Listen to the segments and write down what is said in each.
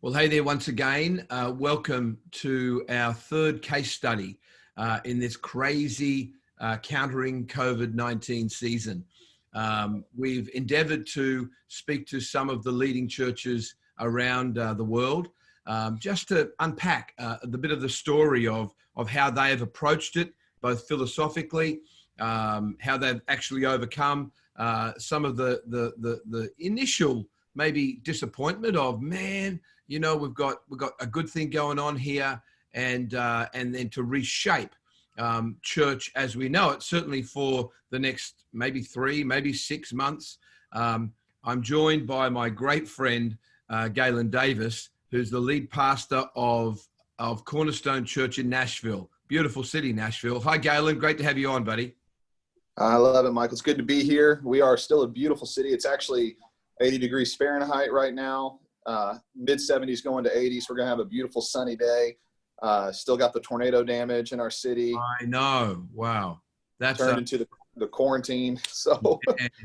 Well, hey there once again. Welcome to our third case study in this crazy countering COVID-19 season. We've endeavored to speak to some of the leading churches around the world just to unpack the bit of the story of how they have approached it, both philosophically, how they've actually overcome some of the initial maybe disappointment of, man, you know, we've got a good thing going on here, and then to reshape church as we know it, certainly for the next maybe 3, maybe 6 months. I'm joined by my great friend, Galen Davis, who's the lead pastor of Cornerstone Church in Nashville. Beautiful city, Nashville. Hi, Galen. Great to have you on, buddy. I love it, Michael. It's good to be here. We are still a beautiful city. It's actually 80 degrees Fahrenheit right now. Mid-70s going to 80s. We're going to have a beautiful sunny day. Still got the tornado damage in our city. I know. Wow. That's turned into the quarantine. So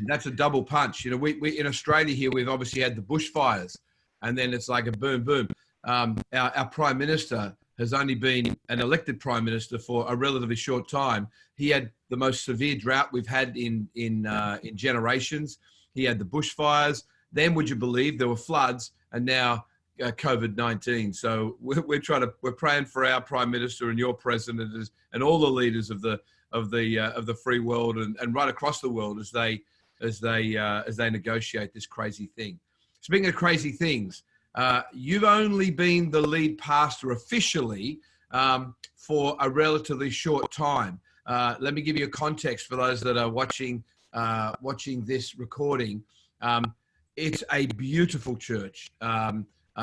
that's a double punch. You know, we in Australia here, we've obviously had the bushfires, and then it's like a boom, boom. Our Prime Minister has only been an elected Prime Minister for a relatively short time. He had the most severe drought we've had in generations. He had the bushfires. Then, would you believe, there were floods, and now COVID-19. So we're praying for our Prime Minister and your President and all the leaders of the free world and right across the world as they negotiate this crazy thing. Speaking of crazy things, you've only been the lead pastor officially for a relatively short time. Let me give you a context for those that are watching this recording. It's a beautiful church.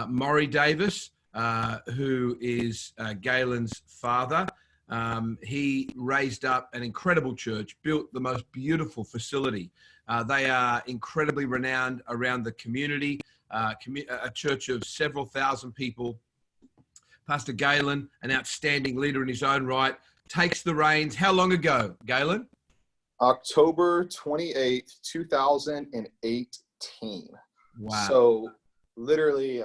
Maury Davis, who is Galen's father, he raised up an incredible church, built the most beautiful facility. They are incredibly renowned around the community, a church of several thousand people. Pastor Galen, an outstanding leader in his own right, takes the reins. How long ago, Galen? October 28th, 2018. Wow. So literally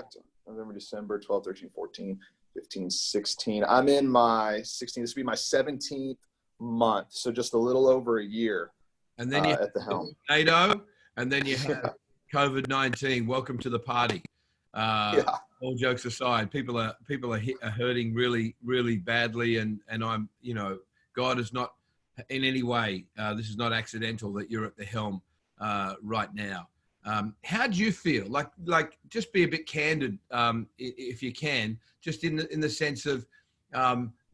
November, December, 12, 13, 14, 15, 16. I'm in my 16th. This will be my 17th month. So just a little over a year. And then you at the helm. NATO, and then you have COVID-19. Welcome to the party. All jokes aside, people are hurting really, really badly, and I'm, you know, God is not in any way. This is not accidental that you're at the helm right now. How do you feel? Like, just be a bit candid, if you can, just in the sense of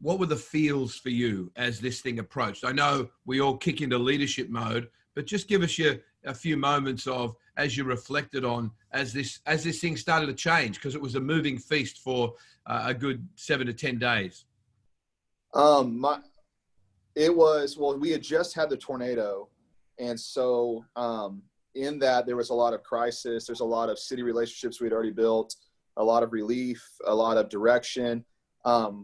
what were the feels for you as this thing approached? I know we all kick into leadership mode, but just give us a few moments of as you reflected on as this thing started to change, because it was a moving feast for a good 7 to 10 days. We had just had the tornado, and so in that there was a lot of crisis. There's a lot of city relationships we had already built, a lot of relief, a lot of direction.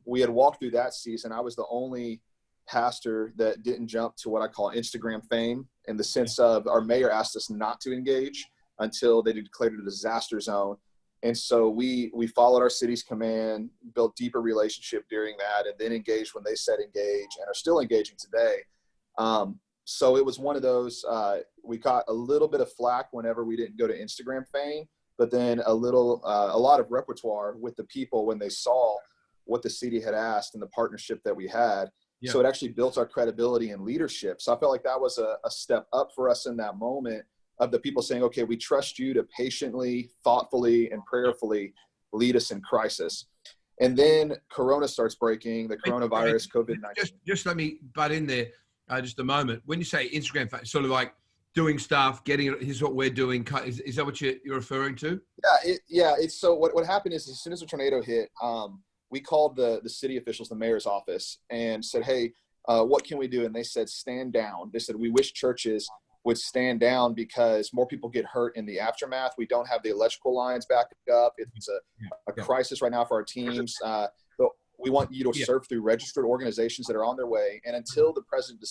We had walked through that season. I was the only pastor that didn't jump to what I call Instagram fame, in the sense of our mayor asked us not to engage until they declared it a disaster zone. And so we followed our city's command, built deeper relationship during that, and then engaged when they said engage, and are still engaging today. So it was one of those, we got a little bit of flack whenever we didn't go to Instagram fame, but then a lot of repertoire with the people when they saw what the city had asked and the partnership that we had. Yeah. So it actually built our credibility and leadership. So I felt like that was a step up for us in that moment, of the people saying, okay, we trust you to patiently, thoughtfully, and prayerfully lead us in crisis. And then Corona starts breaking, the coronavirus, COVID-19. Just let me butt in there just a moment. When you say Instagram, sort of like doing stuff, getting it, here's what we're doing. Is that what you're referring to? Yeah. It's so what happened is, as soon as the tornado hit, we called the city officials, the mayor's office, and said, hey, what can we do? And they said, stand down. They said, we wish churches would stand down because more people get hurt in the aftermath. We don't have the electrical lines back up. It's a crisis right now for our teams. We want you to serve through registered organizations that are on their way. And until the president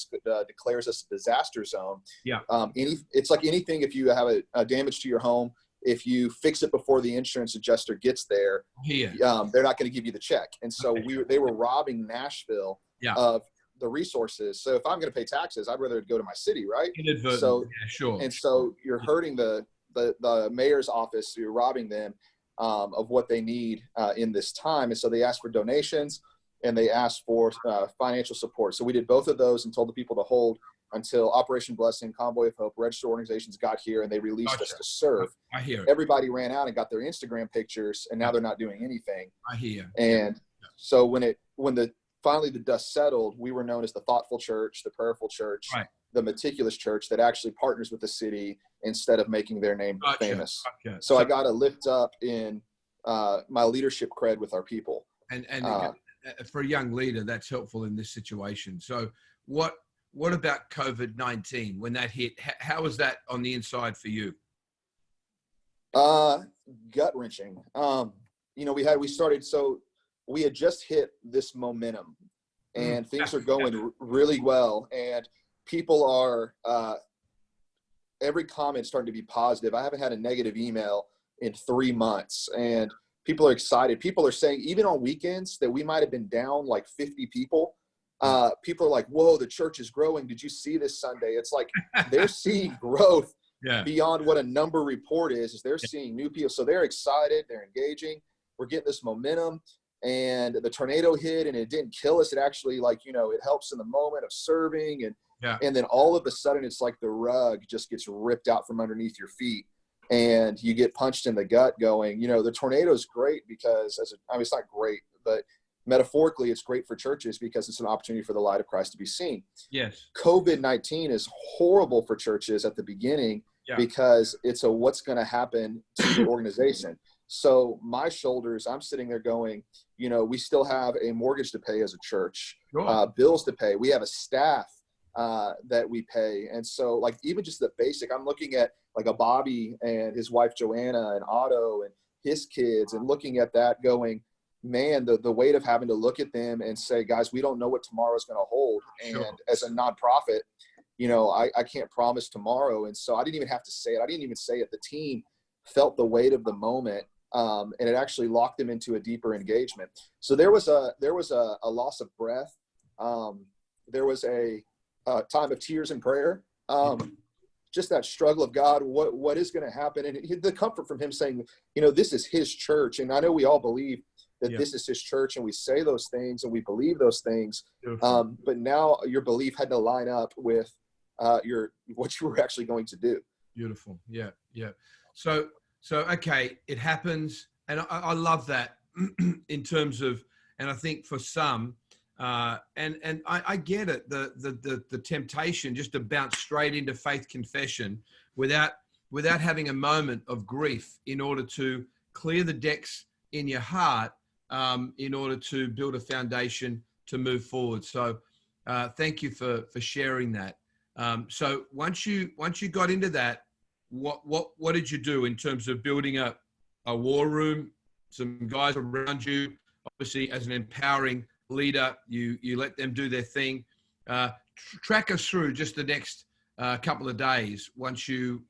declares us a disaster zone, it's like anything. If you have a damage to your home, if you fix it before the insurance adjuster gets there, they're not going to give you the check. And so they were robbing Nashville of the resources. So if I'm going to pay taxes, I'd rather go to my city, right? So sure. And so you're hurting the mayor's office. You're robbing them of what they need in this time. And so they asked for donations and they asked for financial support. So we did both of those and told the people to hold until Operation Blessing, Convoy of Hope, registered organizations got here and they released us to serve. I hear it. Everybody ran out and got their Instagram pictures, and now they're not doing anything. I hear. And so when finally the dust settled, we were known as the thoughtful church, the prayerful church, the meticulous church that actually partners with the city instead of making their name famous. So I got to lift up in my leadership cred with our people. And for a young leader, that's helpful in this situation. So what about COVID-19 when that hit? How was that on the inside for you? Gut wrenching. We had just hit this momentum and things are going really well. And people are, every comment's starting to be positive. I haven't had a negative email in 3 months, and people are excited. People are saying, even on weekends that we might've been down like 50 people, people are like, whoa, the church is growing. Did you see this Sunday? It's like they're seeing growth beyond what a number report is they're seeing new people. So they're excited. They're engaging. We're getting this momentum. And the tornado hit and it didn't kill us. It actually it helps in the moment of serving. And then all of a sudden it's like the rug just gets ripped out from underneath your feet and you get punched in the gut going, the tornado is great because it's not great, but metaphorically, it's great for churches because it's an opportunity for the light of Christ to be seen. Yes. COVID-19 is horrible for churches at the beginning because it's what's going to happen to the organization. So my shoulders, I'm sitting there going, we still have a mortgage to pay as a church, bills to pay. We have a staff that we pay. And so even just the basic, I'm looking at a Bobby and his wife, Joanna, and Otto and his kids, and looking at that going, man, the weight of having to look at them and say, guys, we don't know what tomorrow's going to hold. And as a nonprofit, I can't promise tomorrow. And so I didn't even have to say it. I didn't even say it. The team felt the weight of the moment. And it actually locked them into a deeper engagement. So there was a loss of breath. There was a time of tears and prayer. Just that struggle of God, what is going to happen? And the comfort from him saying, this is his church. And I know we all believe that this is his church, and we say those things and we believe those things. But now your belief had to line up with what you were actually going to do. Beautiful. Yeah. So okay, it happens, and I love that in terms of, and I think for some, and I get it, the temptation just to bounce straight into faith confession without having a moment of grief in order to clear the decks in your heart, in order to build a foundation to move forward. So thank you for sharing that. So once you got into that, what did you do in terms of building up a war room, some guys around you? Obviously, as an empowering leader, you let them do their thing. Track us through just the next couple of days once you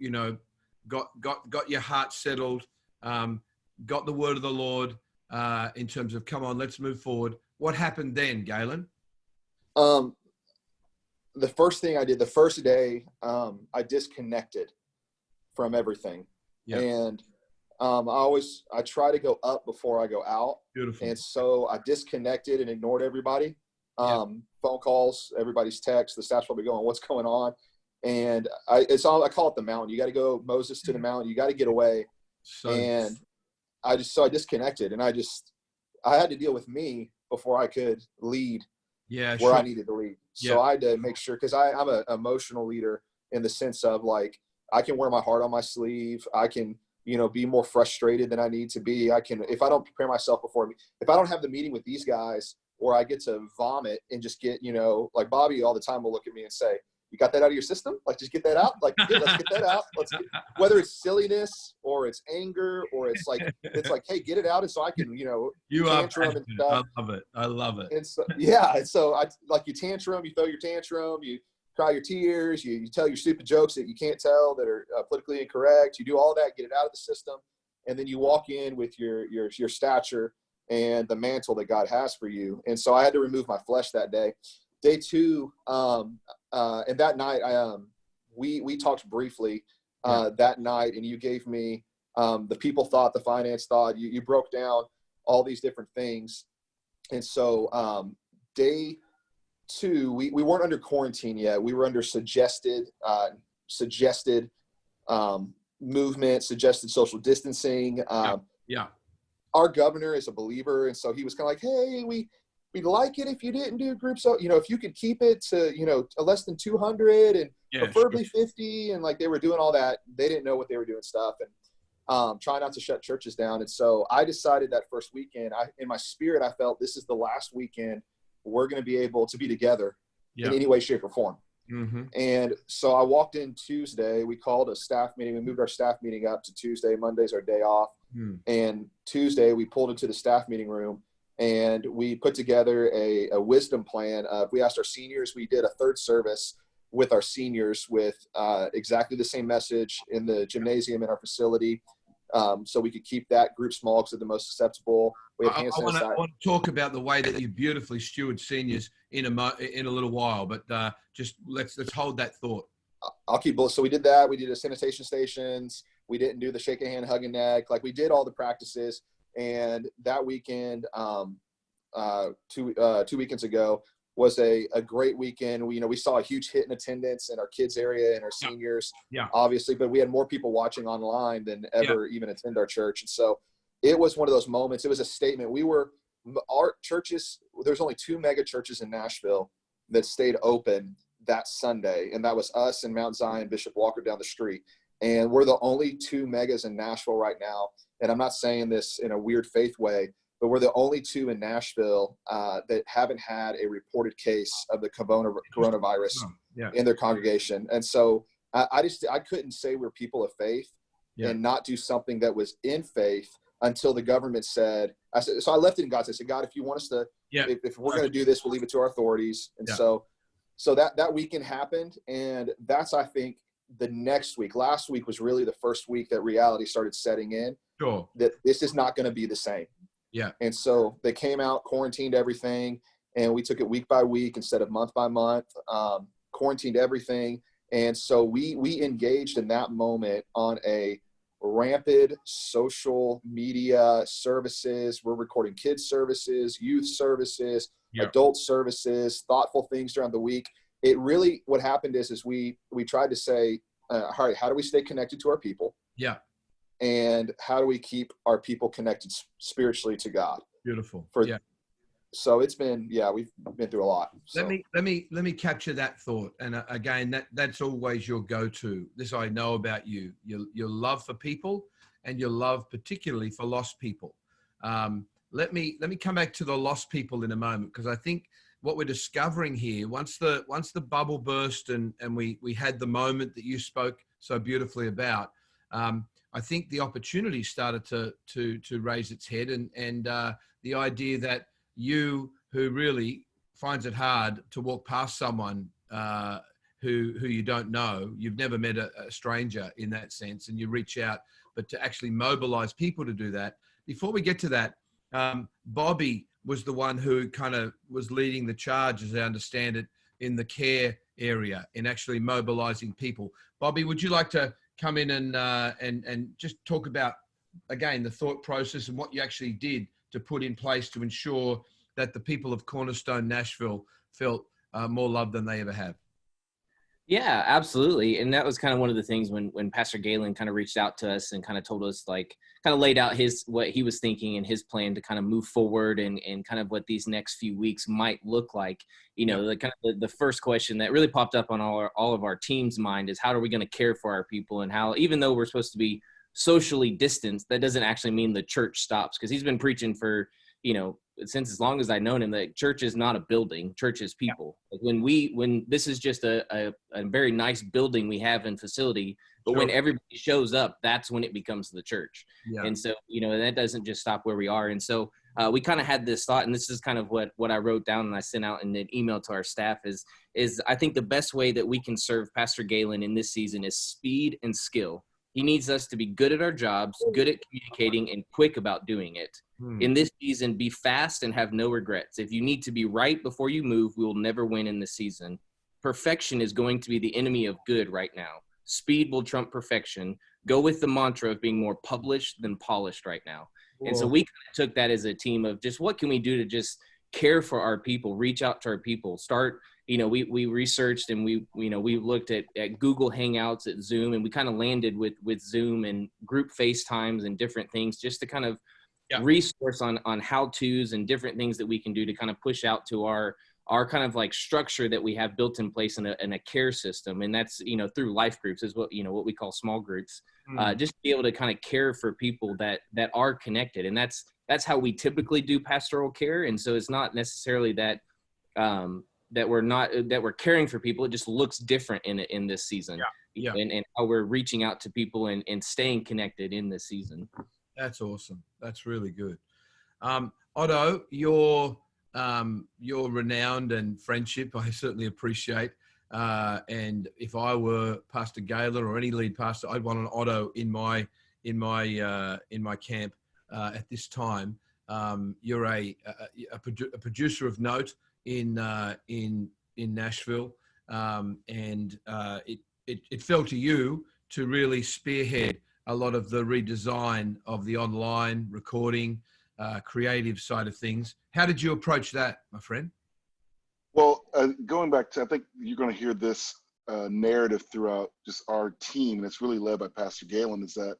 got your heart settled, got the word of the Lord in terms of, come on, let's move forward. What happened then, Galen? The first thing I did, the first day, I disconnected from everything. And I try to go up before I go out. Beautiful. And so I disconnected and ignored everybody. Phone calls, everybody's texts, the staff's probably going, what's going on? And I call it the mountain. You got to go Moses to the mountain. You got to get away. I disconnected, and I had to deal with me before I could lead where I needed to lead. So I had to make sure, because I'm an emotional leader in the sense of I can wear my heart on my sleeve. I can, be more frustrated than I need to be. I can, if I don't prepare myself if I don't have the meeting with these guys, or I get to vomit and just get, Bobby all the time will look at me and say, you got that out of your system? Just get that out. Let's get that out. Whether it's silliness or it's anger or it's hey, get it out. And so I can, tantrum and stuff. I love it. And so, and so you tantrum, you throw your tantrum, you cry your tears, you tell your stupid jokes that you can't tell that are politically incorrect. You do all that, get it out of the system, and then you walk in with your stature and the mantle that God has for you. And so I had to remove my flesh that day. Day 2, and that night, we talked briefly that night, and you gave me the people thought, the finance thought. You broke down all these different things. And so day 2, we weren't under quarantine yet. We were under suggested movement, suggested social distancing. Our governor is a believer, and so he was kind of like, hey, we'd like it if you didn't do groups. So, if you could keep it to, less than 200 and preferably 50. And like they were doing all that. They didn't know what they were doing stuff, and try not to shut churches down. And so I decided that first weekend, in my spirit, I felt this is the last weekend we're going to be able to be together in any way, shape, or form. Mm-hmm. And so I walked in Tuesday. We called a staff meeting. We moved our staff meeting up to Tuesday. Monday's our day off. And Tuesday we pulled into the staff meeting room, and we put together a wisdom plan. We asked our seniors. We did a third service with our seniors with exactly the same message in the gymnasium in our facility. So we could keep that group small because they're the most susceptible. We have hand sanitizer. I want to talk about the way that you beautifully steward seniors in a little while, but just let's hold that thought. I'll keep both. So we did that. We did the sanitation stations. We didn't do the shake a hand, hug a neck. Like we did all the practices. And that weekend, 2 weekends ago, was a great weekend. We saw a huge hit in attendance in our kids area and our seniors, obviously, but we had more people watching online than ever even attend our church. And so it was one of those moments. It was a statement. Our churches, there's only 2 mega churches in Nashville that stayed open that Sunday. And that was us and Mount Zion, Bishop Walker down the street. And we're the only 2 megas in Nashville right now. And I'm not saying this in a weird faith way, but we're the only 2 in Nashville that haven't had a reported case of the coronavirus in their congregation. And so I couldn't say we're people of faith and not do something that was in faith until the government said, so I left it in God's hands. I said, God, if you want us to, if we're going to do this, we'll leave it to our authorities. And so that weekend happened. And that's, I think, the next week. Last week was really the first week that reality started setting in. Sure. That this is not going to be the same. Yeah. And so they came out, quarantined everything, and we took it week by week instead of month by month, quarantined everything. And so we engaged in that moment on a rampant social media services. We're recording kids services, youth services, adult services, thoughtful things during the week. It really, what happened is we tried to say, all right, how do we stay connected to our people? Yeah. And how do we keep our people connected spiritually to God? Beautiful. So it's been, we've been through a lot. So. Let me capture that thought. And again, that's always your go-to. This I know about you, your love for people and your love particularly for lost people. Let me come back to the lost people in a moment, because I think what we're discovering here, once the bubble burst and we had the moment that you spoke so beautifully about, I think the opportunity started to raise its head, and the idea that you, who really finds it hard to walk past someone who you don't know, you've never met a stranger in that sense, and you reach out, but to actually mobilize people to do that. Before we get to that, Bobby was the one who kind of was leading the charge, as I understand it, in the care area, in actually mobilizing people. Bobby, would you like to come in and just talk about, again, the thought process and what you actually did to put in place to ensure that the people of Cornerstone, Nashville felt more loved than they ever have? Yeah, absolutely. And that was kind of one of the things when Pastor Galen kind of reached out to us and kind of told us, like, kind of laid out what he was thinking and his plan to kind of move forward and kind of what these next few weeks might look like. The first question that really popped up on all of our team's mind is, how are we going to care for our people? And how, even though we're supposed to be socially distanced, that doesn't actually mean the church stops, because he's been preaching for, since as long as I've known him, that church is not a building, church is people. Like when this is just a very nice building we have in facility, but when everybody shows up, that's when it becomes the church. And so, that doesn't just stop where we are. And so we kind of had this thought, and this is kind of what I wrote down and I sent out in an email to our staff is I think the best way that we can serve Pastor Galen in this season is speed and skill. He needs us to be good at our jobs, good at communicating, and quick about doing it. In this season, be fast and have no regrets. If you need to be right before you move, we will never win in this season. Perfection is going to be the enemy of good right now. Speed will trump perfection. Go with the mantra of being more published than polished right now. Whoa. And so we kind of took that as a team of just what can we do to just care for our people, reach out to our people, start, we researched and we looked at Google Hangouts, at Zoom, and we kind of landed with Zoom and group FaceTimes and different things just to kind of resource on how-tos and different things that we can do to kind of push out to our kind of like structure that we have built in place in a care system. And that's, through life groups is what we call small groups, just to be able to kind of care for people that are connected. And that's how we typically do pastoral care. And so it's not necessarily that we're caring for people. It just looks different in this season. And how we're reaching out to people and staying connected in this season. That's awesome. That's really good. Otto, your renowned and friendship, I certainly appreciate. And if I were Pastor Galen or any lead pastor, I'd want an Otto in my camp at this time. You're a producer of note in Nashville, and it fell to you to really spearhead a lot of the redesign of the online recording, creative side of things. How did you approach that, my friend? Well, going back to, I think you're going to hear this narrative throughout just our team, and it's really led by Pastor Galen, is that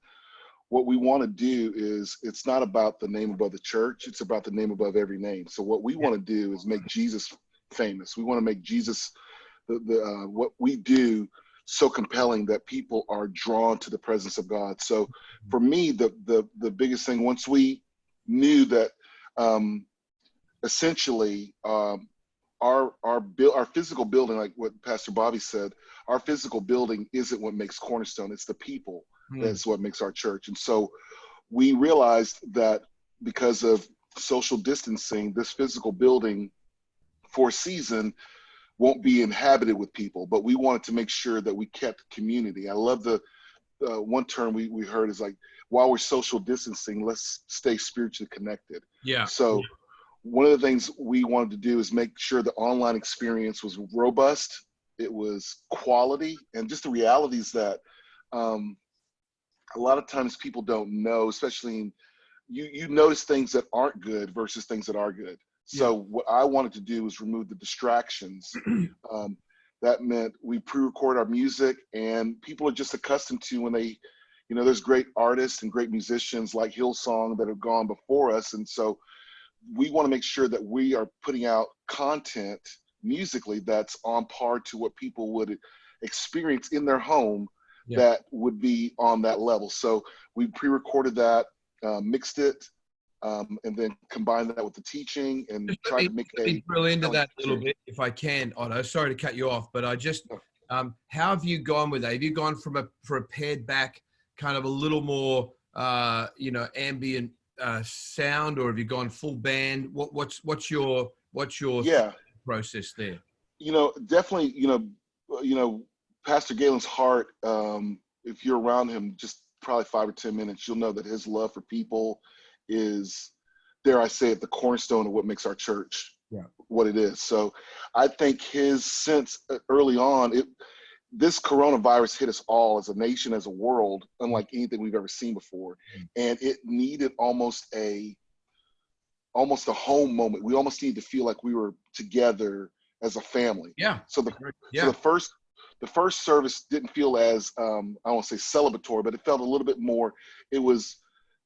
what we want to do is, it's not about the name above the church, it's about the name above every name. So what we want to do is make Jesus famous. We want to make Jesus, what we do, so compelling that people are drawn to the presence of God. So for me, the biggest thing, once we knew that essentially our physical building, like what Pastor Bobby said, our physical building isn't what makes Cornerstone, it's the people. That's what makes our church. And so we realized that because of social distancing, this physical building for a season won't be inhabited with people, but we wanted to make sure that we kept community. I love the one term we heard is like, while we're social distancing, let's stay spiritually connected. So one of the things we wanted to do is make sure the online experience was robust, it was quality, and just the realities that a lot of times people don't know, especially in, you notice things that aren't good versus things that are good. So what I wanted to do was remove the distractions. That meant we pre-record our music, and people are just accustomed to when they, there's great artists and great musicians like Hillsong that have gone before us. And so we want to make sure that we are putting out content musically that's on par to what people would experience in their home that would be on that level. So we pre-recorded that, mixed it, and then combine that with the teaching and try to make a drill into that a little bit if I can, Otto. Sorry to cut you off, but I just how have you gone with that? Have you gone for a pared back kind of a little more ambient sound, or have you gone full band? What's your process there? Definitely, Pastor Galen's heart, if you're around him just probably 5 or 10 minutes, you'll know that his love for people is, dare I say it, the cornerstone of what makes our church what it is. So I think his sense early on, this coronavirus hit us all as a nation, as a world, unlike anything we've ever seen before. And it needed almost a home moment. We almost needed to feel like we were together as a family. So the first service didn't feel as, I won't say celebratory, but it felt a little bit more, it was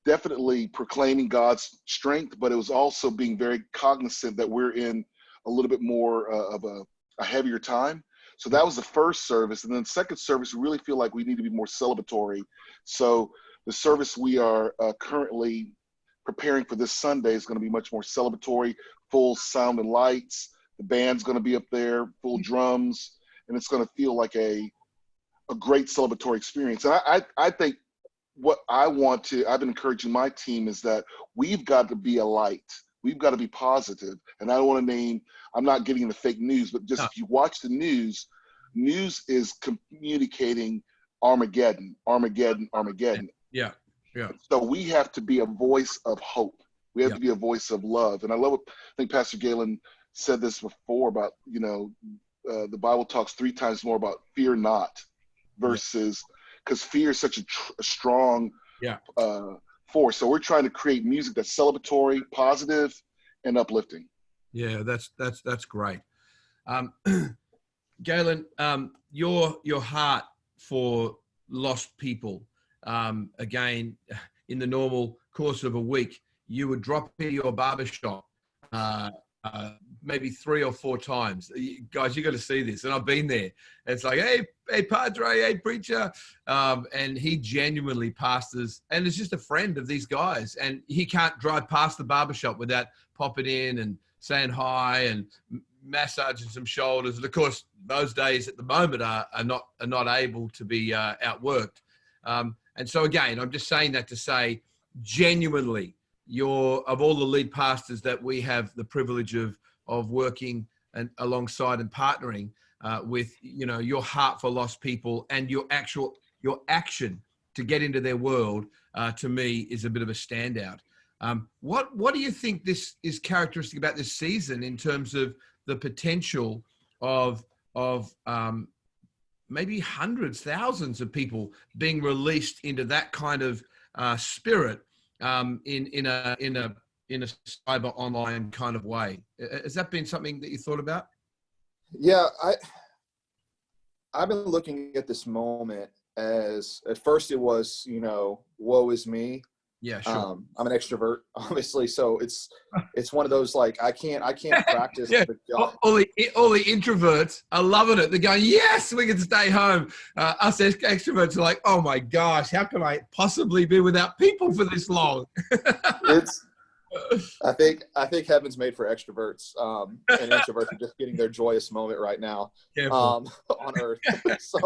definitely proclaiming God's strength, but it was also being very cognizant that we're in a little bit more of a heavier time. So that was the first service. And then second service, we really feel like we need to be more celebratory. So the service we are currently preparing for this Sunday is going to be much more celebratory, full sound and lights. The band's going to be up there, full drums, and it's going to feel like a great celebratory experience. And I think what I've been encouraging my team is that we've got to be a light. We've got to be positive. And I don't want to name, I'm not getting into fake news, but just if you watch the news is communicating Armageddon, Armageddon, Armageddon. Yeah. So we have to be a voice of hope. We have to be a voice of love. And I love what, I think Pastor Galen said this before about, the Bible talks 3 times more about fear not versus, because fear is such a strong force. So we're trying to create music that's celebratory, positive, and uplifting. Yeah, that's great. Galen, your heart for lost people, again, in the normal course of a week, you would drop into your barbershop maybe 3 or 4 times. Guys, you got to see this. And I've been there. It's like, hey, Padre, hey, preacher. And he genuinely pastors and is just a friend of these guys. And he can't drive past the barbershop without popping in and saying hi and massaging some shoulders. And of course, those days at the moment are not able to be outworked. And so again, I'm just saying that to say, genuinely, of all the lead pastors that we have the privilege of working and alongside and partnering with, your heart for lost people and your action to get into their world, to me is a bit of a standout. What do you think this is characteristic about this season in terms of the potential of maybe hundreds, thousands of people being released into that kind of spirit in a cyber online kind of way? Has that been something that you thought about? Yeah, I've been looking at this moment as, at first it was, woe is me. Yeah, sure. I'm an extrovert, obviously, so it's one of those, like, I can't practice. Yeah. All the introverts are loving it. They're going, yes, we can stay home. Us extroverts are like, oh my gosh, how can I possibly be without people for this long? I think heaven's made for extroverts, and introverts are just getting their joyous moment right now on earth. So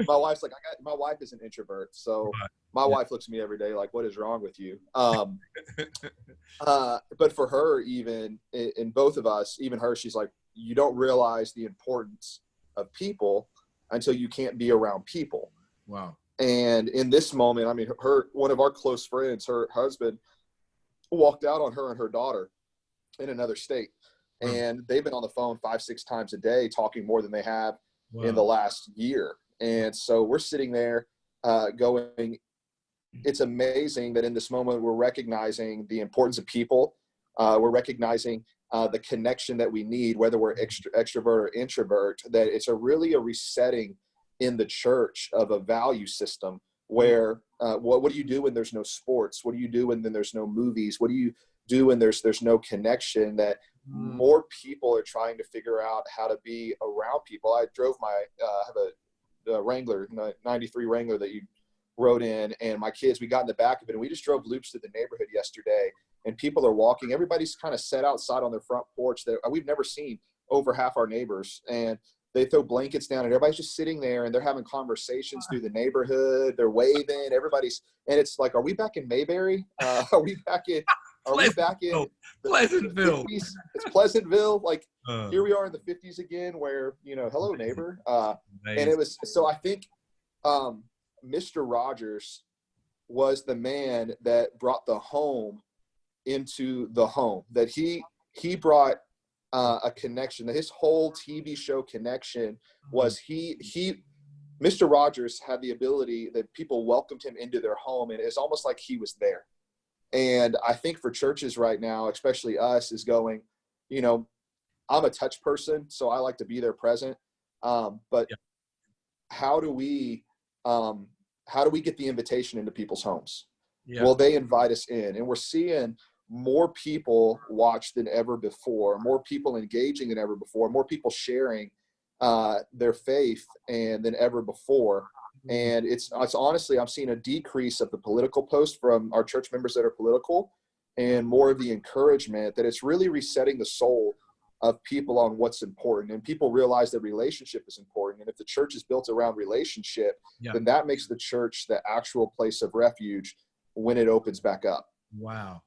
my wife's like, my wife is an introvert, so my wife looks at me every day like, what is wrong with you? But for her, even in both of us, even her, she's like, you don't realize the importance of people until you can't be around people. Wow. And in this moment, I mean, one of our close friends, her husband, walked out on her and her daughter in another state, and they've been on the phone 5-6 times a day talking more than they have in the last year. And so we're sitting there going, it's amazing that in this moment we're recognizing the importance of people. We're recognizing the connection that we need, whether we're extrovert or introvert, that it's really a resetting in the church of a value system where what do you do when there's no sports? What do you do when then there's no movies? What do you do when there's no connection? That more people are trying to figure out how to be around people. I drove I have a Wrangler, 93 Wrangler that you rode in, and my kids, we got in the back of it, and we just drove loops through the neighborhood yesterday, and people are walking. Everybody's kind of set outside on their front porch that we've never seen over half our neighbors, and they throw blankets down and everybody's just sitting there and they're having conversations through the neighborhood. They're waving, and it's like, are we back in Mayberry? Are we back in Pleasantville? It's Pleasantville. Like here we are in the 50s again where, hello neighbor. And it was, so I think Mr. Rogers was the man that brought the home into the home, that he brought a connection. That his whole TV show connection was Mr. Rogers had the ability that people welcomed him into their home, and it's almost like he was there. And I think for churches right now, especially us, is going, I'm a touch person, so I like to be there present. But how do we get the invitation into people's homes? Well, they invite us in, and we're seeing more people watch than ever before, more people engaging than ever before, more people sharing their faith than ever before. And it's honestly, I'm seeing a decrease of the political posts from our church members that are political, and more of the encouragement that it's really resetting the soul of people on what's important, and people realize that relationship is important. And if the church is built around relationship, then that makes the church the actual place of refuge when it opens back up. Wow.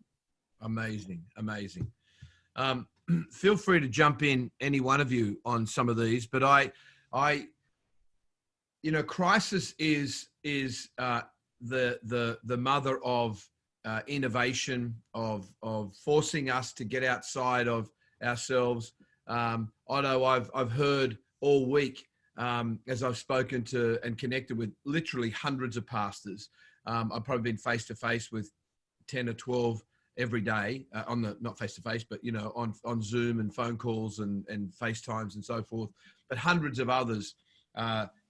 Amazing. Amazing. Feel free to jump in, any one of you, on some of these, but crisis is the mother of innovation, of forcing us to get outside of ourselves. I know I've heard all week, as I've spoken to and connected with literally hundreds of pastors. I've probably been face to face with 10 or 12 every day, not face to face, but on Zoom and phone calls and FaceTimes and so forth, but hundreds of others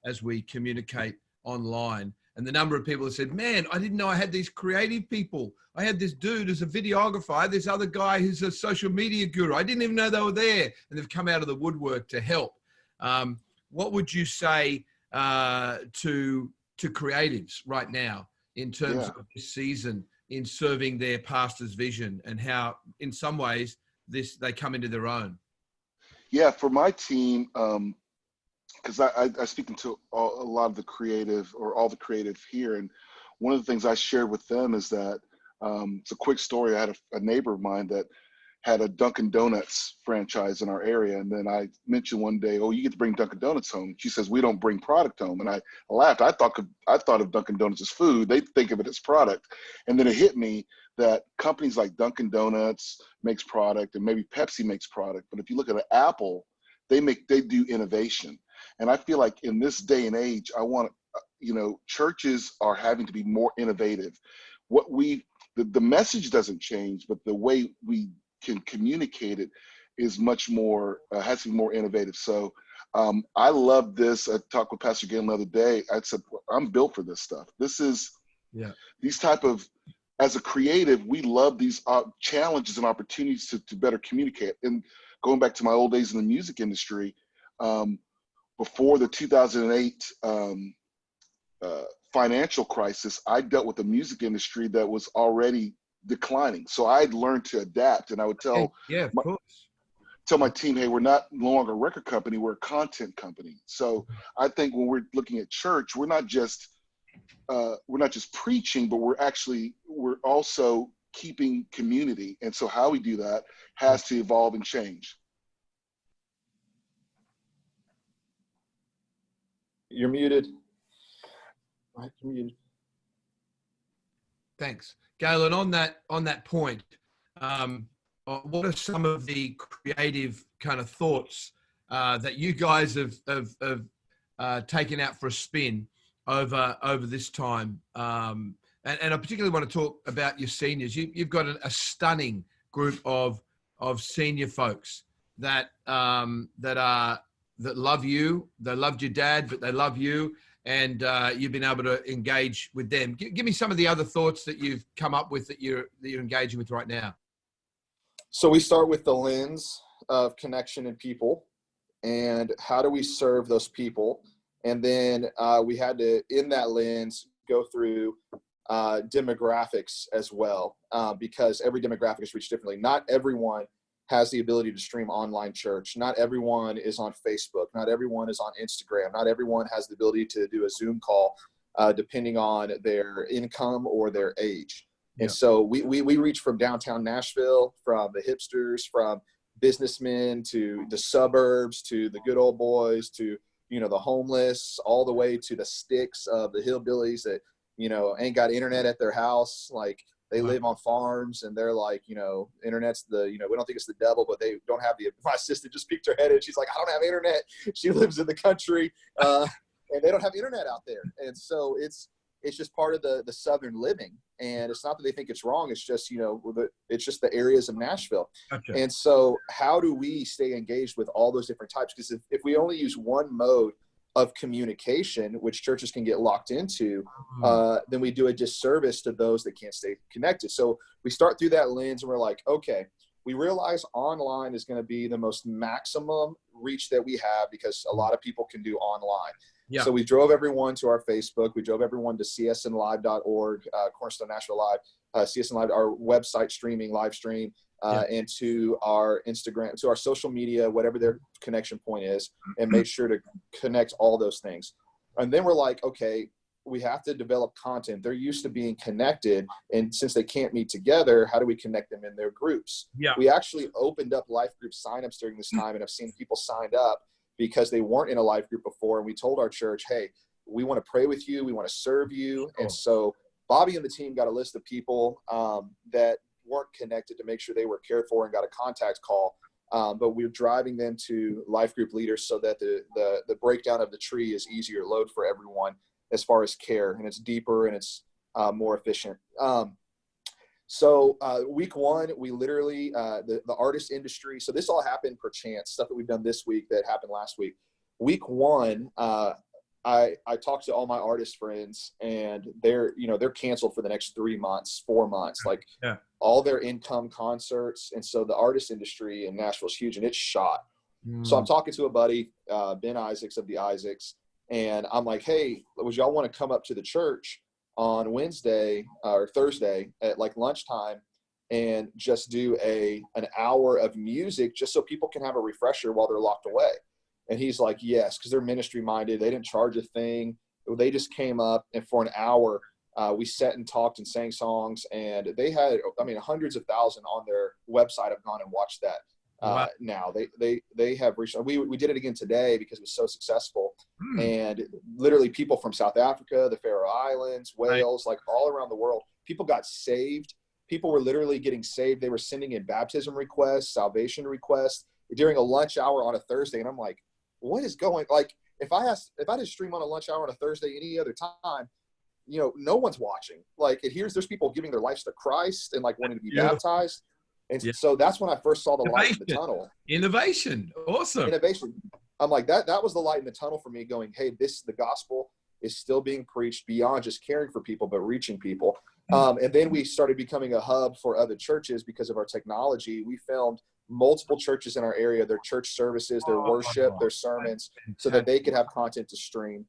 as we communicate online. And the number of people that said, man, I didn't know I had these creative people. I had this dude who's a videographer. I had this other guy who's a social media guru. I didn't even know they were there. And they've come out of the woodwork to help. What would you say to creatives right now in terms of this season in serving their pastor's vision, and how in some ways they come into their own? Yeah, for my team, because I speak to a lot of the creative, or all the creative here, and one of the things I shared with them is that it's a quick story. I had a neighbor of mine that had a Dunkin' Donuts franchise in our area, and then I mentioned one day, "Oh, you get to bring Dunkin' Donuts home." She says, "We don't bring product home," and I laughed. I thought of Dunkin' Donuts as food. They think of it as product, and then it hit me that companies like Dunkin' Donuts makes product, and maybe Pepsi makes product, but if you look at Apple, they do innovation. And I feel like in this day and age, churches are having to be more innovative. The message doesn't change, but the way we can communicate it is much more, has to be more innovative. So I love this. I talked with Pastor Galen the other day. I said, I'm built for this stuff. This is, these type of, as a creative, we love these challenges and opportunities to better communicate. And going back to my old days in the music industry, before the 2008 financial crisis, I dealt with a music industry that was already declining. So I'd learned to adapt, and I would tell my team, hey, we're no longer a record company, we're a content company. So I think when we're looking at church, we're not just preaching, but we're also keeping community. And so how we do that has to evolve and change. You're muted. You're muted. Thanks, Galen. On that point, what are some of the creative kind of thoughts that you guys have taken out for a spin over this time? And I particularly want to talk about your seniors. You've got a stunning group of senior folks that love you. They loved your dad, but they love you, and you've been able to engage with them. Give me some of the other thoughts that you've come up with that you're engaging with right now. So we start with the lens of connection and people, and how do we serve those people? And then we had to, in that lens, go through demographics as well, because every demographic is reached differently. Not everyone has the ability to stream online church. Not everyone is on Facebook. Not everyone is on Instagram. Not everyone has the ability to do a Zoom call, depending on their income or their age. And so we reach from downtown Nashville, from the hipsters, from businessmen, to the suburbs, to the good old boys, to, the homeless, all the way to the sticks of the hillbillies that, ain't got internet at their house. Like, they live on farms, and they're like, internet's we don't think it's the devil, but they don't have my assistant just peeked her head in. She's like, I don't have internet. She lives in the country, and they don't have internet out there. And so it's just part of the Southern living. And it's not that they think it's wrong. It's just, it's just the areas of Nashville. Gotcha. And so how do we stay engaged with all those different types? Because if we only use one mode of communication, which churches can get locked into, then we do a disservice to those that can't stay connected. So we start through that lens, and we're like, okay, we realize online is going to be the most maximum reach that we have, because a lot of people can do online. Yeah. So we drove everyone to our Facebook. We drove everyone to csnlive.org, Cornerstone Nashville Live, CSN Live, our website live stream. and to our Instagram, to our social media, whatever their connection point is, and made sure to connect all those things. And then we're like, okay, we have to develop content. They're used to being connected, and since they can't meet together, how do we connect them in their groups? Yeah. We actually opened up life group signups during this time, and I've seen people signed up because they weren't in a life group before. And we told our church, hey, we want to pray with you. We want to serve you. And so Bobby and the team got a list of people that weren't connected to make sure they were cared for, and got a contact call. But we're driving them to life group leaders so that the breakdown of the tree is easier load for everyone as far as care, and it's deeper and it's more efficient. So week one, we literally, the artist industry. So this all happened per chance, stuff that we've done this week that happened last week. Week one, I talked to all my artist friends, and they're canceled for the next 3 months, 4 months, like all their income concerts. And so the artist industry in Nashville is huge, and it's shot. So I'm talking to a buddy, Ben Isaacs of the Isaacs, and I'm like, hey, would y'all want to come up to the church on Wednesday or Thursday at like lunchtime and just do an hour of music just so people can have a refresher while they're locked away? And he's like, yes, because they're ministry minded. They didn't charge a thing. They just came up, and for an hour, we sat and talked and sang songs. And they had, hundreds of thousands on their website have gone and watched that. Wow. Now they have reached, we did it again today because it was so successful. And literally people from South Africa, the Faroe Islands, Wales, like all around the world, people got saved. People were literally getting saved. They were sending in baptism requests, salvation requests during a lunch hour on a Thursday. And I'm like, what is going, like, if I just stream on a lunch hour on a Thursday any other time, no one's watching. Like, there's people giving their lives to Christ and like wanting to be baptized. And so that's when I first saw the light in the tunnel. Innovation. Awesome. Innovation. I'm like, that was the light in the tunnel for me, going, hey, the gospel is still being preached beyond just caring for people, but reaching people. And then we started becoming a hub for other churches because of our technology. We filmed multiple churches in our area, their church services, their worship, their sermons, so that they could have content to stream.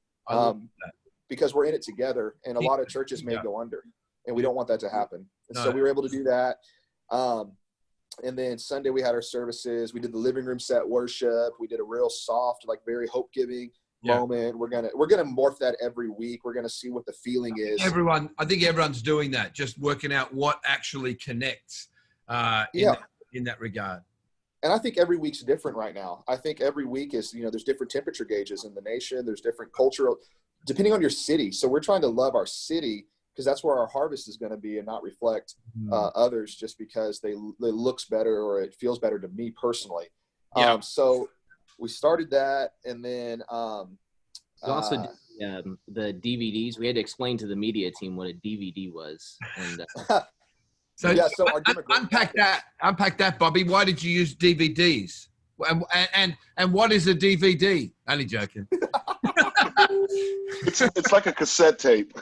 Because we're in it together, and a lot of churches may go under, and we don't want that to happen. And so we were able to do that. And then Sunday we had our services. We did the living room set worship. We did a real soft, like very hope giving moment. We're gonna morph that every week. We're gonna see what the feeling is. I think everyone's doing that, just working out what actually connects in that regard. And I think every week's different right now. I think every week is, there's different temperature gauges in the nation. There's different cultural, depending on your city. So we're trying to love our city, because that's where our harvest is going to be, and not reflect others just because it looks better or it feels better to me personally. So we started that, and then also the DVDs. We had to explain to the media team what a DVD was. And, so unpack that, Bobby. Why did you use DVDs? And what is a DVD? Only joking. It's like a cassette tape.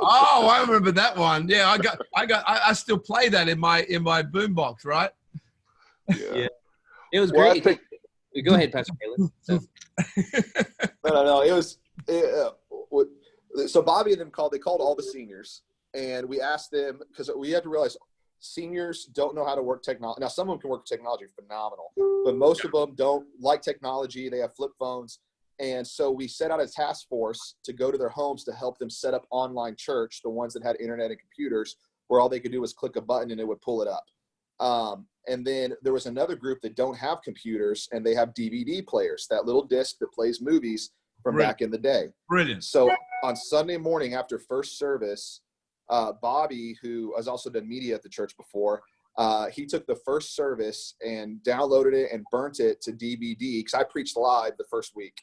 I remember that one. Yeah, I still play that in my boombox, right? Yeah. It was great. Go ahead, Pastor Galen. No. It was so Bobby and them called all the seniors, and we asked them, because we had to realize seniors don't know how to work technology. Now, some of them can work technology phenomenal, but most of them don't like technology. They have flip phones. And so we set out a task force to go to their homes to help them set up online church, the ones that had internet and computers, where all they could do was click a button and it would pull it up. And then there was another group that don't have computers, and they have DVD players, that little disc that plays movies from back in the day. Brilliant. So on Sunday morning after first service, Bobby, who has also done media at the church before, he took the first service and downloaded it and burnt it to DVD, because I preached live the first week,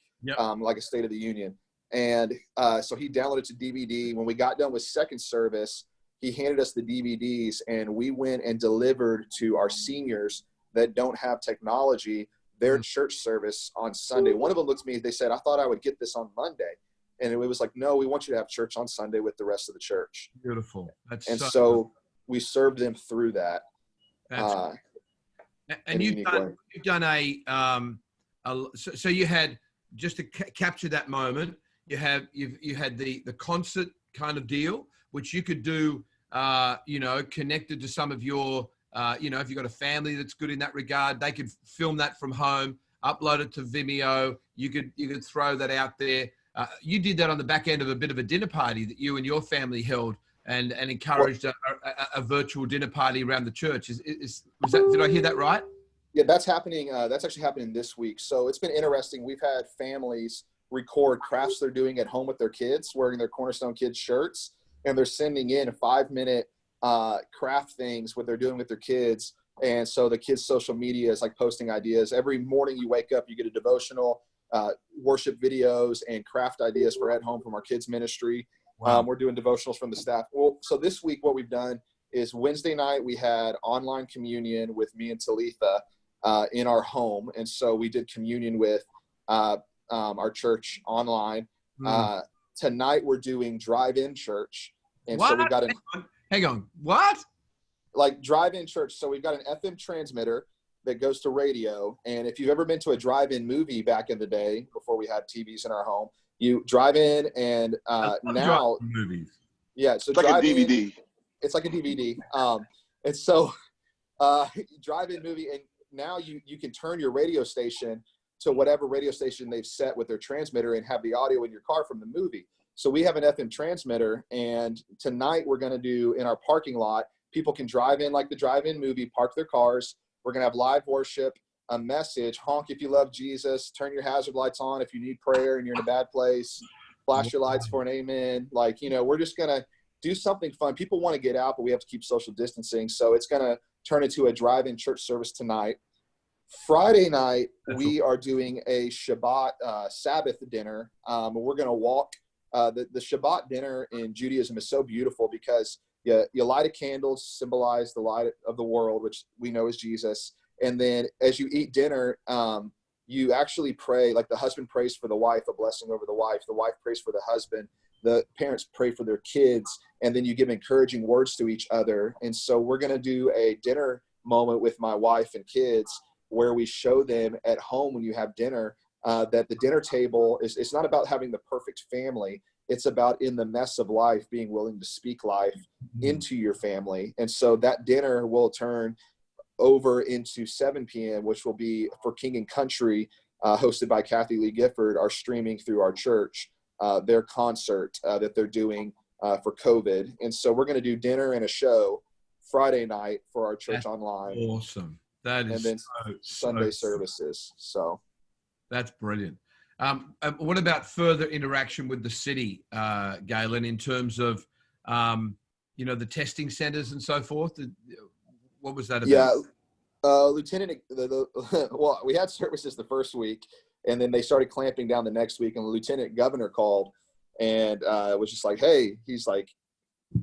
like a State of the Union. And so he downloaded it to DVD. When we got done with second service, he handed us the DVDs, and we went and delivered to our seniors that don't have technology their church service on Sunday. One of them looked at me, they said, I thought I would get this on Monday. And it was like, no, we want you to have church on Sunday with the rest of the church. Beautiful. So we served them through that. And you've done so you had, just to capture that moment, you had the concert kind of deal, which you could do, connected to some of your If you've got a family that's good in that regard, they could film that from home, upload it to Vimeo. You could throw that out there. You did that on the back end of a bit of a dinner party that you and your family held and encouraged a virtual dinner party around the church. Did I hear that right? Yeah, that's happening. That's actually happening this week. So it's been interesting. We've had families record crafts they're doing at home with their kids, wearing their Cornerstone Kids shirts, and they're sending in 5-minute craft things, what they're doing with their kids. And so the kids' social media is like posting ideas. Every morning you wake up, you get a devotional, worship videos, and craft ideas for at home from our kids' ministry. Wow. We're doing devotionals from the staff. Well, so this week what we've done is Wednesday night we had online communion with me and Talitha in our home. And so we did communion with our church online. Tonight we're doing drive-in church. And what? So we got Hang on. What? Like drive-in church. So we've got an FM transmitter that goes to radio. And if you've ever been to a drive-in movie back in the day, before we had TVs in our home, you drive in and now movies. Yeah. So it's like a DVD. It's like a DVD. And so drive-in movie, and now you can turn your radio station to whatever radio station they've set with their transmitter and have the audio in your car from the movie. So we have an FM transmitter, and tonight we're going to do in our parking lot, people can drive in like the drive-in movie, park their cars. We're going to have live worship, a message, honk if you love Jesus, turn your hazard lights on if you need prayer and you're in a bad place, flash your lights for an amen. Like, we're just going to do something fun. People want to get out, but we have to keep social distancing. So it's going to turn into a drive-in church service tonight. Friday night, we are doing a Shabbat Sabbath dinner. We're going to walk. The Shabbat dinner in Judaism is so beautiful because you light a candle, symbolize the light of the world, which we know is Jesus. And then as you eat dinner, you actually pray, like the husband prays for the wife, a blessing over the wife prays for the husband, the parents pray for their kids, and then you give encouraging words to each other. And so we're going to do a dinner moment with my wife and kids where we show them at home when you have dinner that the dinner table it's not about having the perfect family. It's about in the mess of life, being willing to speak life into your family. And so that dinner will turn over into 7 p.m., which will be for King and Country, hosted by Kathy Lee Gifford, are streaming through our church, their concert that they're doing for COVID. And so we're going to do dinner and a show Friday night for our church online. Awesome. That is, and then Sunday services. So that's brilliant. What about further interaction with the city, Galen, in terms of, the testing centers and so forth? What was that about? Yeah, Lieutenant, well, we had services the first week, and then they started clamping down the next week, and the Lieutenant Governor called and was just like, hey, he's like,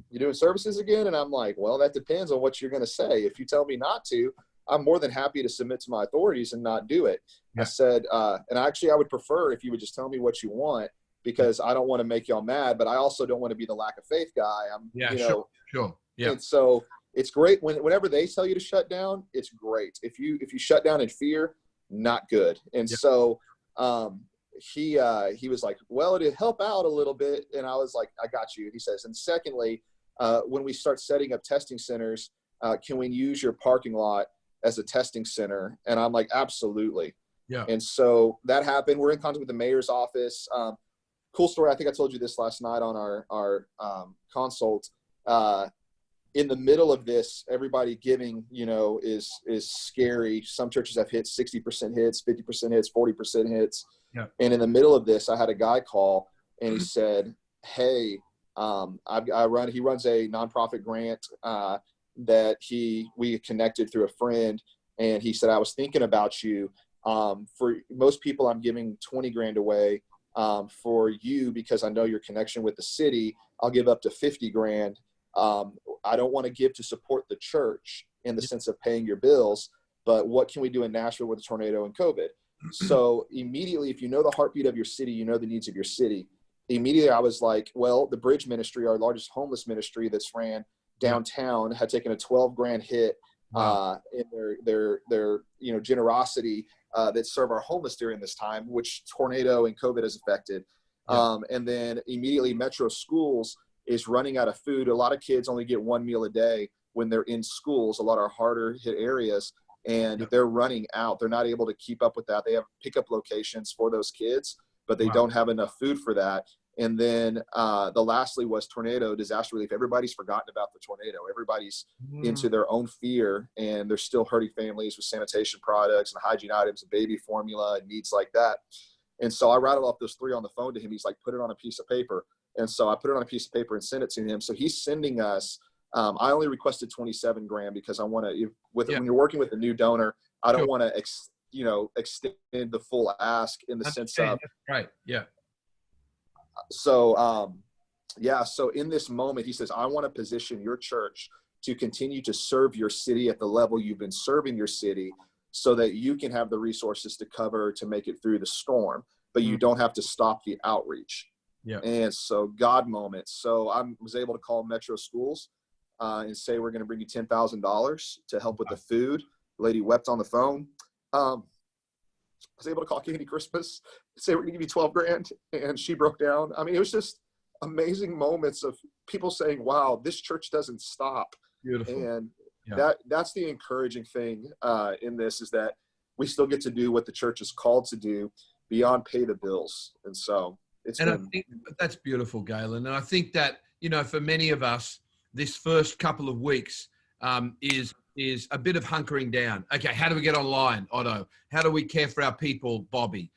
you doing services again? And I'm like, well, that depends on what you're going to say. If you tell me not to, I'm more than happy to submit to my authorities and not do it. Yeah. I said, and actually I would prefer if you would just tell me what you want, because I don't want to make y'all mad, but I also don't want to be the lack of faith guy. Sure. Yeah. And so it's great whenever they tell you to shut down, it's great. If you shut down in fear, not good. And so he was like, well, it'd help out a little bit. And I was like, I got you. He says, and secondly, when we start setting up testing centers, can we use your parking lot as a testing center? And I'm like, absolutely. Yeah. And so that happened. We're in contact with the mayor's office. Cool story. I think I told you this last night on our consult. In the middle of this, everybody giving, is scary. Some churches have hit 60% hits, 50% hits, 40% hits. Yeah. And in the middle of this, I had a guy call and he said, hey, he runs a nonprofit grant that we connected through a friend. And he said, I was thinking about you. For most people, I'm giving 20 grand away. For you, because I know your connection with the city, I'll give up to 50 grand. I don't want to give to support the church in the sense of paying your bills, but what can we do in Nashville with a tornado and COVID? So immediately, if you know the heartbeat of your city, you know the needs of your city. Immediately, I was like, well, the Bridge Ministry, our largest homeless ministry that's ran downtown, had taken a 12 grand hit in their generosity that serve our homeless during this time, which tornado and COVID has affected. And then immediately Metro Schools is running out of food. A lot of kids only get one meal a day. when they're in schools, a lot of harder hit areas. And if they're running out, they're not able to keep up with that. They have pickup locations for those kids, but they don't have enough food for that. And then the lastly was tornado disaster relief. Everybody's forgotten about the tornado. Everybody's into their own fear, and they're still hurting families with sanitation products and hygiene items and baby formula and needs like that. And so I rattled off those 3 on the phone to him. He's like, put it on a piece of paper. And so I put it on a piece of paper and sent it to him. So he's sending us, I only requested 27 grand because I want to, when you're working with a new donor, I don't want to, extend the full ask in the sense of, right. Yeah. So, so in this moment, he says, I want to position your church to continue to serve your city at the level you've been serving your city, so that you can have the resources to make it through the storm, but you don't have to stop the outreach. Yeah. And so God moments. So I was able to call Metro Schools and say, we're going to bring you $10,000 to help with the food. The lady wept on the phone. I was able to call Candy Christmas and say, we're going to give you 12 grand. And she broke down. I mean, it was just amazing moments of people saying, wow, this church doesn't stop. Beautiful. And that's the encouraging thing in this, is that we still get to do what the church is called to do beyond pay the bills. And so I think that's beautiful, Galen. And I think that, for many of us, this first couple of weeks is a bit of hunkering down. Okay, how do we get online, Otto? How do we care for our people, Bobby?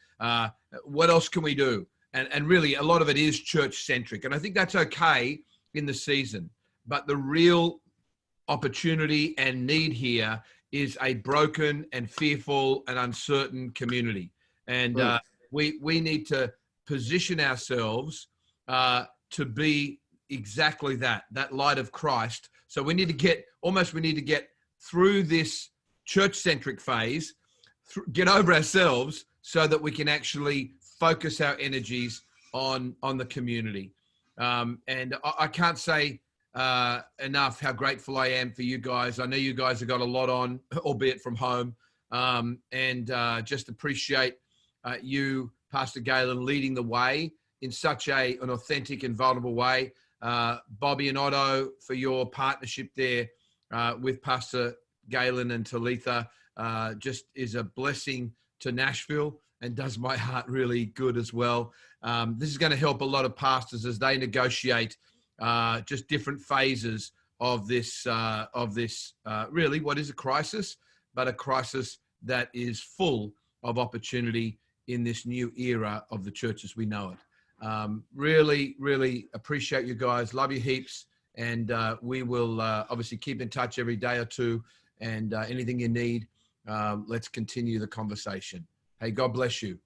What else can we do? And really, a lot of it is church-centric. And I think that's okay in the season. But the real opportunity and need here is a broken and fearful and uncertain community. And we need to position ourselves to be exactly that light of Christ. So we need to get through this church-centric phase, get over ourselves, so that we can actually focus our energies on the community. And I can't say enough how grateful I am for you guys. I know you guys have got a lot on, albeit from home, and just appreciate you, Pastor Galen, leading the way in such an authentic and vulnerable way. Bobby and Otto, for your partnership there with Pastor Galen and Talitha, just is a blessing to Nashville and does my heart really good as well. This is going to help a lot of pastors as they negotiate just different phases of this really what is a crisis, but a crisis that is full of opportunity in this new era of the church as we know it. Really, really appreciate you guys. Love you heaps. And we will obviously keep in touch every day or two. And anything you need, let's continue the conversation. Hey, God bless you.